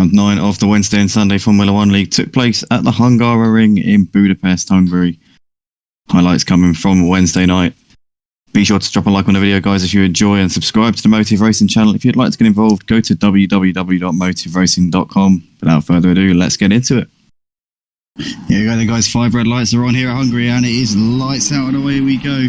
Round 9 of the Wednesday and Sunday Formula 1 League took place at the Hungaroring in Budapest, Hungary. Highlights coming from Wednesday night. Be sure to drop a like on the video, guys, if you enjoy, and subscribe to the Motive Racing channel. If you'd like to get involved, go to www.motiveracing.com. Without further ado, let's get into it. Here we go then, guys. 5 red lights are on here at Hungary, and it is lights out and away we go.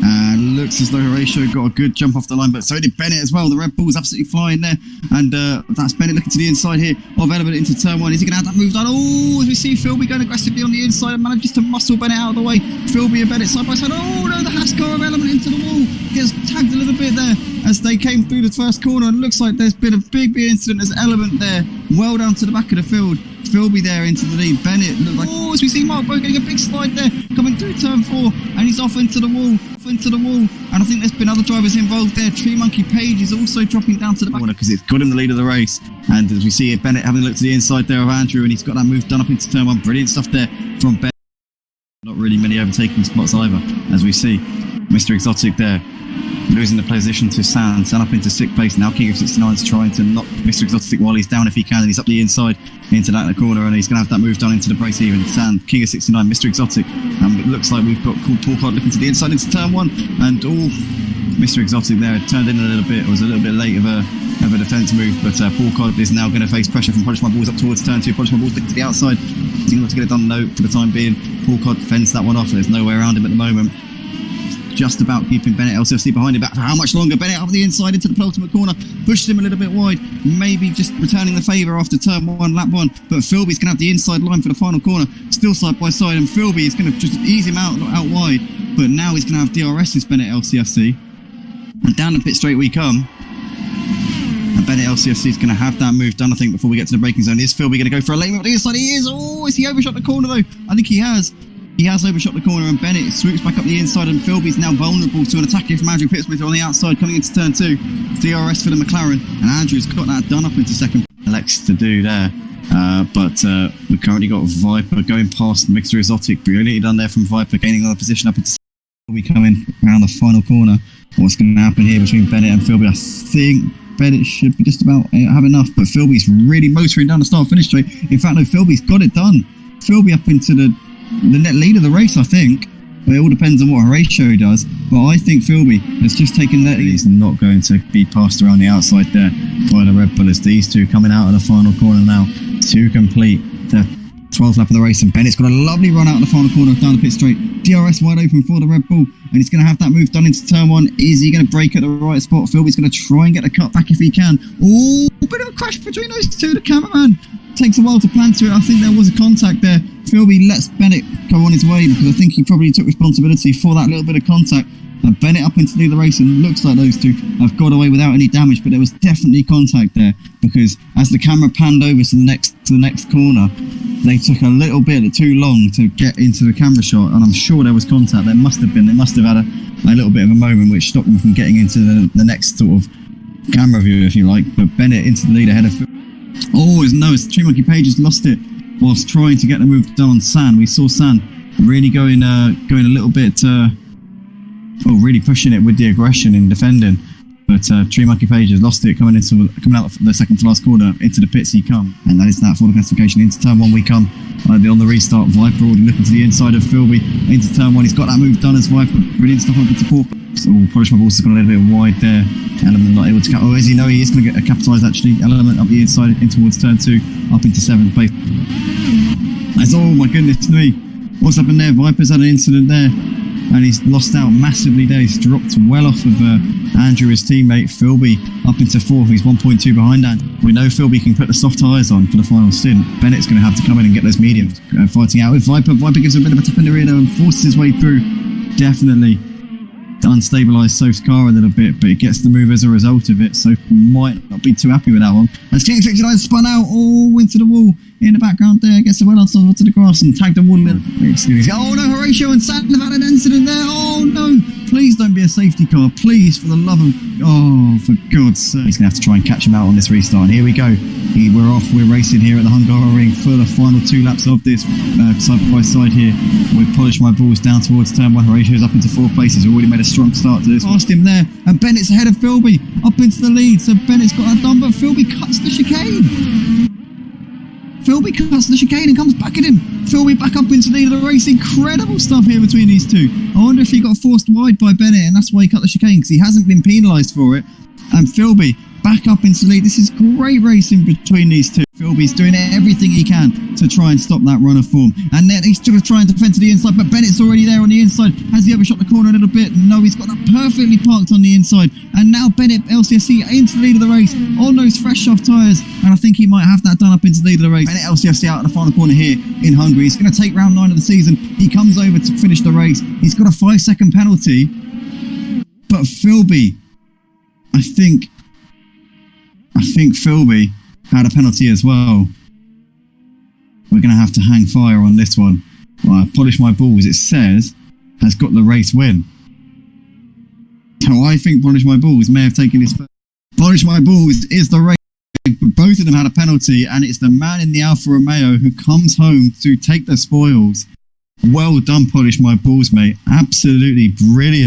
And looks as though Horatio got a good jump off the line, but so did Bennett as well. The Red Bull's absolutely flying there, and that's Bennett looking to the inside here of Element into turn 1. Is he going to have that move done? Oh, as we see Philby going aggressively on the inside and manages to muscle Bennett out of the way. Philby and Bennett side by side. Oh no, the Haskell of Element into the wall. Gets tagged a little bit there as they came through the first corner, and looks like there's been a big incident as Element there, well down to the back of the field. Philby there into the lead. Bennett looked like, oh, as we see Mark Bowe getting a big slide there, coming through turn 4, and he's off into the wall, and I think there's been other drivers involved there. Tree Monkey Page is also dropping down to the back corner because it's got him the lead of the race, and as we see it, Bennett having a look to the inside there of Andrew, and he's got that move done up into turn 1. Brilliant stuff there from Bennett. Not really many overtaking spots either, as we see Mr. Exotic there losing the position to Sand up into 6th place. Now King of 69 is trying to knock Mr. Exotic while he's down if he can, and he's up the inside into that corner, and he's going to have that move done into the break even. Sand, King of 69, Mr. Exotic, and it looks like we've got Paul Card looking to the inside into turn 1, and Mr. Exotic there turned in a little bit. It was a little bit late of a defence move, but Paul Card is now going to face pressure from Polish My Balls up towards turn 2. Polish My Balls looking to the outside. He's going to get it done, no, for the time being. Paul Card fends that one off. There's no way around him at the moment. Just about keeping Bennett LCFC behind him, but for how much longer? Bennett up the inside into the penultimate corner, pushed him a little bit wide, maybe just returning the favour after turn 1, lap 1, but Philby's going to have the inside line for the final corner, still side by side, and Philby is going to just ease him out wide, but now he's going to have DRS's Bennett LCFC, and down the pit straight we come, and Bennett LCFC is going to have that move done, I think, before we get to the braking zone. Is Philby going to go for a late move on the inside? He is! Oh, has he overshot the corner though? I think he has. He has overshot the corner, and Bennett swoops back up the inside, and Philby's now vulnerable to an attack here from Andrew Pitsmith on the outside coming into turn 2. DRS for the McLaren, and Andrew's got that done up into 2nd. Elects to do there, but we've currently got Viper going past Mr. Exotic. Brilliantly done there from Viper, gaining another position up into 2nd. We come in around the final corner. What's going to happen here between Bennett and Philby? I think Bennett should be just about have enough, but Philby's really motoring down the start-finish straight. In fact, no, Philby's got it done. Philby up into the net lead of the race, I think. It all depends on what Horatio does, but I think Philby has just taken that. He's not going to be passed around the outside there by the Red Bull, as these two coming out of the final corner now to complete the 12th lap of the race, and Bennett's got a lovely run out of the final corner down the pit straight. DRS wide open for the Red Bull, and he's going to have that move done into turn 1. Is he going to brake at the right spot? Philby's going to try and get the cut back if he can. Oh, a bit of a crash between those two. The cameraman takes a while to plan to it. I think there was a contact there. Philby lets Bennett go on his way because I think he probably took responsibility for that little bit of contact. And Bennett up into the race, and looks like those two have got away without any damage, but there was definitely contact there because as the camera panned over to the next corner, they took a little bit too long to get into the camera shot, and I'm sure there was contact. There must have been. They must have had a little bit of a moment which stopped them from getting into the next sort of camera view, if you like. But Bennett into the lead ahead of. Oh, no, it's Tree Monkey Page has lost it whilst trying to get the move done on San. We saw San really going a little bit, really pushing it with the aggression in defending. But Tree Monkey Page has lost it coming out the second to last corner. Into the pits he come, and that is that for the classification. Into turn 1 we come. On the restart, Viper already looking to the inside of Philby. Into turn 1, he's got that move done as Viper. Brilliant stuff up into 4th. So Polish My Balls has gone a little bit wide there. Element not able to capitalize. Oh, as you know, he is going to get a capitalise actually. Element up the inside in towards turn 2, up into 7th place. Oh my goodness me. What's happened there? Viper's had an incident there, and he's lost out massively there. He's dropped well off of Andrew, his teammate. Philby up into 4th. He's 1.2 behind Andrew. We know Philby can put the soft tyres on for the final stint. Bennett's going to have to come in and get those mediums. Fighting out with Viper. Viper gives him a bit of a tap in the rear and forces his way through. Definitely unstabilised Soph's car a little bit, but it gets the move as a result of it. So might not be too happy with that one. As King 69 spun out, into the wall in the background there, gets the well outside to the grass and tagged the wall. Excuse me. Oh no, Horatio and Sand have had an incident there. Oh no, please don't be a safety car, please, for the love of, for God's sake. He's going to have to try and catch him out on this restart, and here we go. We're off, we're racing here at the Hungaroring for the final 2 laps of this side by side here. We Polish My Balls down towards turn 1. Horatio's up into 4th place. He's already made a strong start to this. Past him there, and Bennett's ahead of Philby, up into the lead. So Bennett's got that done, but Philby cuts the chicane. Philby cuts the chicane and comes back at him. Philby back up into the lead of the race. Incredible stuff here between these two. I wonder if he got forced wide by Bennett and that's why he cut the chicane, because he hasn't been penalised for it. And Philby back up into the lead. This is great racing between these two. Philby's doing everything he can to try and stop that run of form. And then he's going to try and defend to the inside, but Bennett's already there on the inside. Has he ever shot the corner a little bit? No, he's got that perfectly parked on the inside. And now Bennett, LCFC, into the lead of the race on those fresh soft tyres. And I think he might have that done up into the lead of the race. Bennett, LCFC, out of the final corner here in Hungary. He's going to take round 9 of the season. He comes over to finish the race. He's got a 5-second penalty. But Philby, I think Philby had a penalty as well. We're going to have to hang fire on this one. Right, Polish My Balls, it says, has got the race win. So I think Polish My Balls may have taken his first. Polish My Balls is the race. Both of them had a penalty, and it's the man in the Alfa Romeo who comes home to take the spoils. Well done, Polish My Balls, mate. Absolutely brilliant.